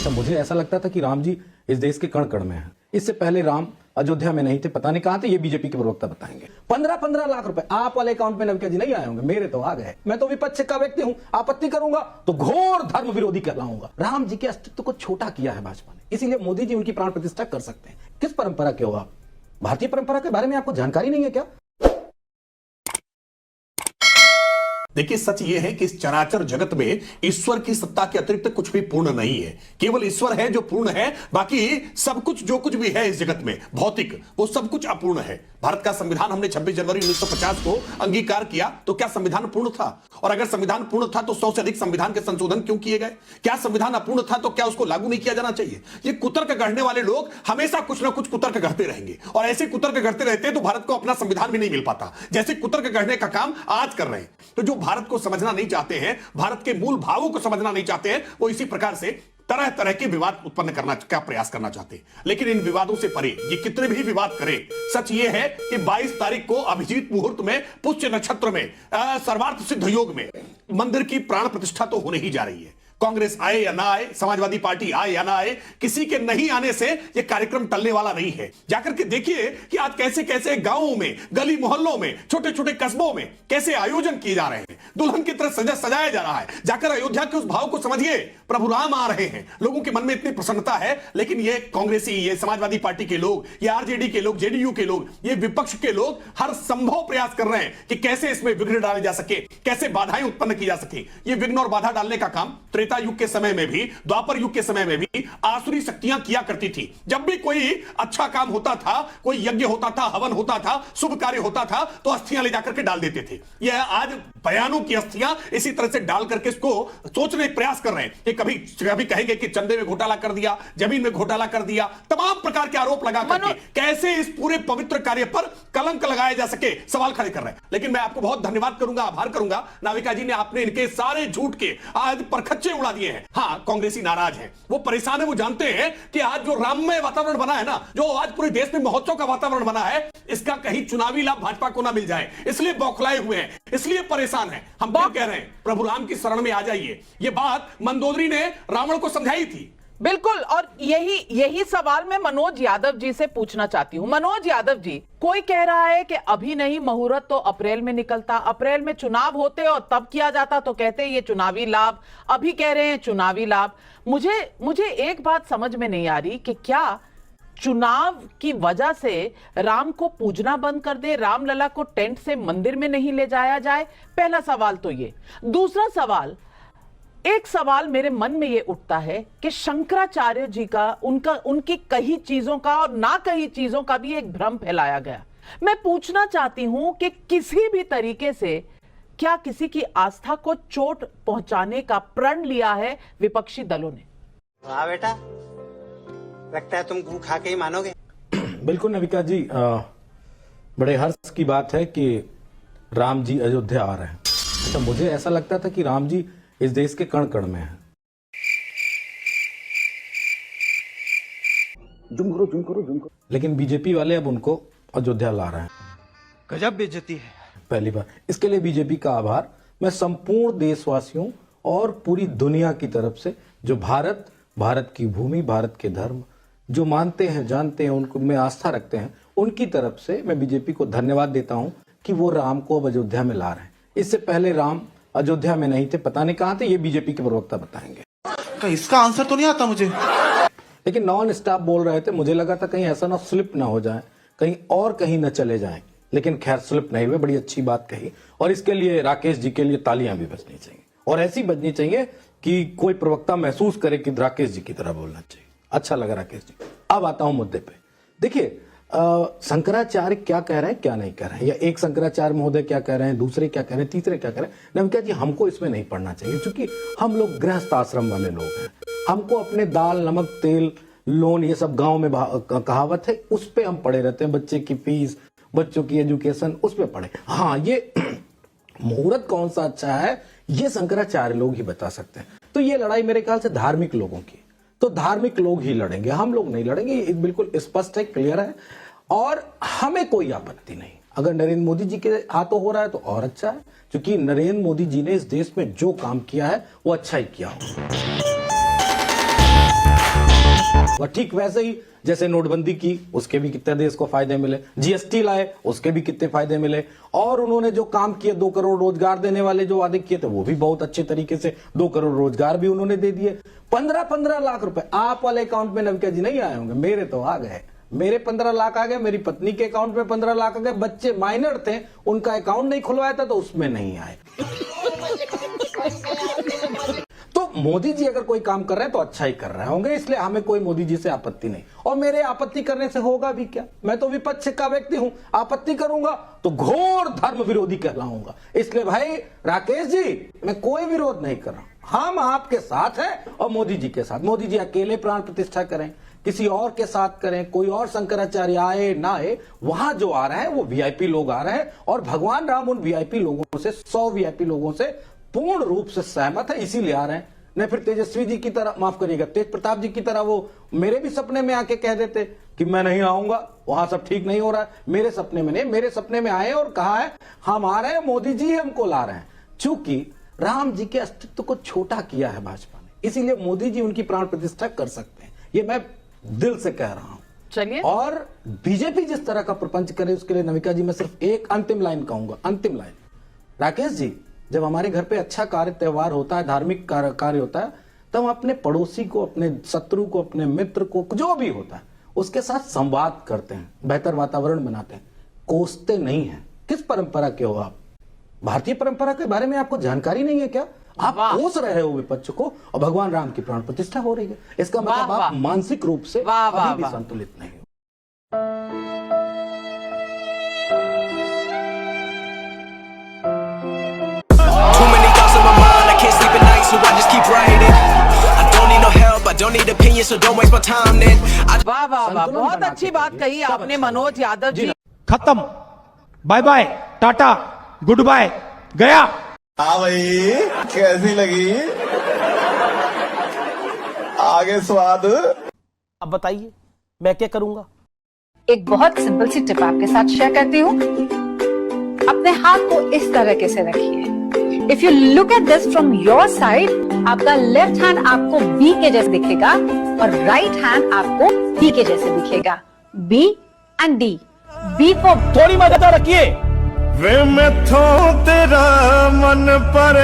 अच्छा, मुझे ऐसा लगता था कि राम जी इस देश के कण कण में हैं। इससे पहले राम अयोध्या में नहीं थे, पता नहीं कहां थे, ये बीजेपी के प्रवक्ता बताएंगे। 15-15 लाख रुपए आप वाले अकाउंट में नवकिया जी नहीं आए होंगे, मेरे तो आ गए। मैं तो विपक्ष का व्यक्ति हूं, आपत्ति करूंगा तो घोर धर्म विरोधी कहलाऊंगा। राम जी के अस्तित्व को छोटा किया है भाजपा ने, इसीलिए मोदी जी उनकी प्राण प्रतिष्ठा कर सकते हैं। किस परंपरा के हो आप? भारतीय परंपरा के बारे में आपको जानकारी नहीं है क्या? देखिए, सच यह है कि इस चराचर जगत में ईश्वर की सत्ता के अतिरिक्त कुछ भी पूर्ण नहीं है। केवल ईश्वर है जो पूर्ण है, बाकी सब कुछ जो कुछ भी है इस जगत में भौतिक, वो सब कुछ अपूर्ण है। भारत का संविधान हमने 26 जनवरी 1950 को अंगीकार किया, तो क्या संविधान पूर्ण था? और अगर संविधान पूर्ण था तो 100 से अधिक संविधान के संशोधन क्यों किए गए? क्या संविधान अपूर्ण था तो क्या उसको लागू नहीं किया जाना चाहिए? ये कुतर्क गढ़ने वाले लोग हमेशा कुछ ना कुछ कुतर्क गढ़ते रहेंगे, और ऐसे कुतर्क गढ़ते रहते हैं तो भारत को अपना संविधान भी नहीं मिल पाता, जैसे कुतर्क गढ़ने का काम आज कर रहे हैं। तो जो भारत को समझना नहीं चाहते हैं, भारत के मूल भावों को समझना नहीं चाहते हैं, वो इसी प्रकार से तरह तरह के विवाद उत्पन्न करना का प्रयास करना चाहते हैं। लेकिन इन विवादों से परे ये कितने भी विवाद करें, सच ये है कि 22 तारीख को अभिजीत मुहूर्त में पुष्य नक्षत्र में सर्वार्थ सिद्ध योग में मंदिर की प्राण प्रतिष्ठा तो होने ही जा रही है। कांग्रेस आए या ना आए, समाजवादी पार्टी आए या ना आए, किसी के नहीं आने से यह कार्यक्रम टलने वाला नहीं है। जाकर के देखिए कि आज कैसे कैसे गांवों में, गली मोहल्लों में, छोटे छोटे कस्बों में कैसे आयोजन किए जा रहे हैं, दुल्हन की तरह सजाया जा रहा है। जाकर अयोध्या के उस भाव को समझिए, प्रभु राम आ रहे हैं, लोगों के मन में इतनी प्रसन्नता है। लेकिन ये कांग्रेसी, ये समाजवादी पार्टी के लोग, ये आरजेडी के लोग, जेडीयू के लोग, ये विपक्ष के लोग हर संभव प्रयास कर रहे हैं कि कैसे इसमें विघ्न डाले जा सके, कैसे बाधाएं उत्पन्न की जा सके। ये विघ्न और बाधा डालने का काम त्रेता युग के समय में भी, द्वापर युग के समय में भी आसुरी शक्तियां किया करती थी। जब भी कोई अच्छा काम होता था, कोई यज्ञ होता था, हवन होता था, शुभ कार्य होता था, तो अस्थियां ले जाकर के डाल देते थे। यह आज बयानों की अस्थियां इसी तरह से डाल करके इसको सोचने का प्रयास कर रहे हैं कि कभी कभी कहेंगे कि चंदे में घोटाला कर दिया, जमीन में घोटाला कर दिया, तमाम प्रकार के आरोप लगा करके कैसे इस पूरे पवित्र कार्य पर कलंक लगाया जा सके, सवाल खड़े कर रहे हैं। लेकिन मैं आपको बहुत धन्यवाद करूंगा, आभार करूंगा नाविका जी ने, आपने इनके सारे झूठ के आज परखच्चे उड़ा दिए हैं। हाँ, कांग्रेसी नाराज है, वो परेशान है, वो जानते हैं कि आज जो राममय वातावरण बना है ना, जो आज पूरे देश में महोत्सव का वातावरण बना है, इसका कहीं चुनावी लाभ भाजपा को ना मिल जाए, इसलिए बौखलाए हुए हैं, इसलिए परेशान है। हम क्या कह रहे हैं, प्रभु राम की शरण में आ जाइए। ये बात मंदोदरी ने रावण को समझाई थी। बिल्कुल, और यही सवाल मैं मनोज यादव जी से पूछना चाहती हूं। मनोज यादव जी, कोई कह रहा है कि अभी नहीं, मुहूर्त तो अप्रैल में निकलता, अप्रैल में चुनाव होते और तब किया जाता, तो कहते ये चुनावी लाभ, अभी कह रहे हैं चुनावी लाभ। मुझे एक बात समझ में नहीं आ रही कि क्या चुनाव की वजह से राम को पूजना बंद कर दे, रामलला को टेंट से मंदिर में नहीं ले जाया जाए? पहला सवाल तो ये। दूसरा सवाल, एक सवाल मेरे मन में यह उठता है कि शंकराचार्य जी का, उनकी कही चीजों का और ना कही चीजों का भी एक भ्रम फैलाया गया। मैं पूछना चाहती हूं कि किसी भी तरीके से क्या किसी की आस्था को चोट पहुंचाने का प्रण लिया है विपक्षी दलों ने? वाह बेटा, लगता है तुम गू खा के ही मानोगे। बिल्कुल नविका जी, बड़े हर्ष की बात है कि राम जी अयोध्या आ रहे हैं। अच्छा, मुझे ऐसा लगता था कि राम जी इस देश के कण कण में हैं। जुम करो। लेकिन बीजेपी वाले अब उनको अयोध्या ला रहे हैं। गजब बेइज्जती है। पहली बार, इसके लिए बीजेपी का आभार मैं संपूर्ण देशवासियों और पूरी दुनिया की तरफ से, जो भारत की भूमि, भारत के धर्म जो मानते हैं, जानते हैं, उनको में आस्था रखते हैं, उनकी तरफ से मैं बीजेपी को धन्यवाद देता हूं कि वो राम को अब अयोध्या में ला रहे हैं। इससे पहले राम अयोध्या में नहीं थे, पता नहीं कहां थे, ये बीजेपी के प्रवक्ता बताएंगे। तो इसका आंसर तो नहीं आता मुझे। लेकिन नॉन स्टॉप बोल रहे थे, मुझे लगा था कहीं ऐसा ना स्लिप ना हो जाए, कहीं न चले जाएं। लेकिन खैर स्लिप नहीं हुए, बड़ी अच्छी बात कही, और इसके लिए राकेश जी के लिए तालियां भी बजनी चाहिए, और ऐसी बजनी चाहिए कि कोई प्रवक्ता महसूस करे कि राकेश जी की तरह बोलना चाहिए। अच्छा लगा राकेश जी। अब आता हूं मुद्दे पे। देखिए, शंकराचार्य क्या कह रहे हैं, क्या नहीं कह रहे हैं, या एक शंकराचार्य महोदय क्या कह रहे हैं, दूसरे क्या कह रहे हैं, तीसरे क्या कह रहे हैं, नविका जी हमको इसमें नहीं पढ़ना चाहिए, क्योंकि हम लोग गृहस्थ आश्रम वाले लोग हैं। हमको अपने दाल, नमक, तेल, लोन, ये सब गांव में कहावत है, उस पे हम पढ़े रहते हैं। बच्चे की फीस, बच्चों की एजुकेशन, उस पे पढ़े। हाँ, ये मुहूर्त कौन सा अच्छा है, ये शंकराचार्य लोग ही बता सकते हैं। तो ये लड़ाई मेरे ख्याल से धार्मिक लोगों की, तो धार्मिक लोग ही लड़ेंगे, हम लोग नहीं लड़ेंगे, ये बिल्कुल स्पष्ट है, क्लियर है। और हमें कोई आपत्ति नहीं, अगर नरेंद्र मोदी जी के हाथों हो रहा है तो और अच्छा है, क्योंकि नरेंद्र मोदी जी ने इस देश में जो काम किया है वो अच्छा ही किया हो। और ठीक वैसे ही जैसे नोटबंदी की, उसके भी कितने देश को फायदे मिले, जीएसटी लाए, उसके भी कितने फायदे मिले, और उन्होंने जो काम किए 2 करोड़ रोजगार देने वाले जो वादे किए थे वो भी बहुत अच्छे तरीके से 2 करोड़ रोजगार भी उन्होंने दे दिए। 15-15 लाख रुपए आप वाले अकाउंट में नविका जी नहीं आए होंगे, मेरे तो आ गए। मेरे 15 लाख आ गए, मेरी पत्नी के अकाउंट में 15 लाख आ गए, बच्चे माइनर थे, उनका अकाउंट नहीं खुलवाया था तो उसमें नहीं आए। तो मोदी जी अगर कोई काम कर रहे हैं तो अच्छा ही कर रहे होंगे, इसलिए हमें कोई मोदी जी से आपत्ति नहीं। और मेरे आपत्ति करने से होगा भी क्या, मैं तो विपक्ष का व्यक्ति हूं, आपत्ति करूंगा तो घोर धर्म विरोधी कहलाऊंगा। इसलिए भाई राकेश जी, मैं कोई विरोध नहीं कर रहा, हम आपके साथ हैं और मोदी जी के साथ। मोदी जी अकेले प्राण प्रतिष्ठा करें, किसी और के साथ करें, कोई और शंकराचार्य आए ना आए, वहां जो आ रहे हैं वो वीआईपी लोग आ रहे हैं, और भगवान राम उन वीआईपी लोगों से, 100 वीआईपी लोगों से पूर्ण रूप से सहमत है, इसीलिए आ रहे हैं। नहीं फिर तेजस्वी जी की तरह, माफ करिएगा, तेज प्रताप जी की तरह वो मेरे भी सपने में आके कह देते कि मैं नहीं आऊंगा, वहां सब ठीक नहीं हो रहा है। मेरे सपने में नहीं, मेरे सपने में आए और कहा है हम आ रहे हैं, मोदी जी हमको ला रहे हैं। चूंकि राम जी के अस्तित्व को छोटा किया है भाजपा ने, इसीलिए मोदी जी उनकी प्राण प्रतिष्ठा कर सकते हैं, ये मैं दिल से कह रहा हूं। चलिए, और बीजेपी जिस तरह का प्रपंच करे उसके लिए नविका जी मैं सिर्फ एक अंतिम लाइन कहूंगा, अंतिम लाइन। राकेश जी, जब हमारे घर पे अच्छा कार्य त्योहार होता है, धार्मिक कार्य होता है, तो हम अपने पड़ोसी को, अपने शत्रु को, अपने मित्र को, जो भी होता है उसके साथ संवाद करते हैं, बेहतर वातावरण बनाते हैं, कोसते नहीं हैं। किस परंपरा के हो आप? भारतीय परंपरा के बारे में आपको जानकारी नहीं है क्या? आप कोस रहे हो विपक्ष को और भगवान राम की प्राण प्रतिष्ठा हो रही है। इसका मतलब आप मानसिक रूप से अभी भी संतुलित नहीं हो। So I just keep writing. I don't need no help, I don't need opinions, so don't waste my time then. वाह वाह वाह, बहुत अच्छी बात कही आपने मनोज यादव जी। खत्म, bye bye, tata, good bye, गया। हाँ भाई, कैसी लगी? आगे स्वाद। अब बताइए मैं क्या करूंगा? एक बहुत सिंपल सी टिप आपके साथ शेयर करती हूँ। अपने हाथ को इस तरीके से रखिए। If you look at this from your side, आपका लेफ्ट हैंड आपको बी के जैसे दिखेगा और राइट हैंड आपको डी के जैसे दिखेगा। B and D. B for थोड़ी मदद रखिए। वे मैं थो तेरा मन पर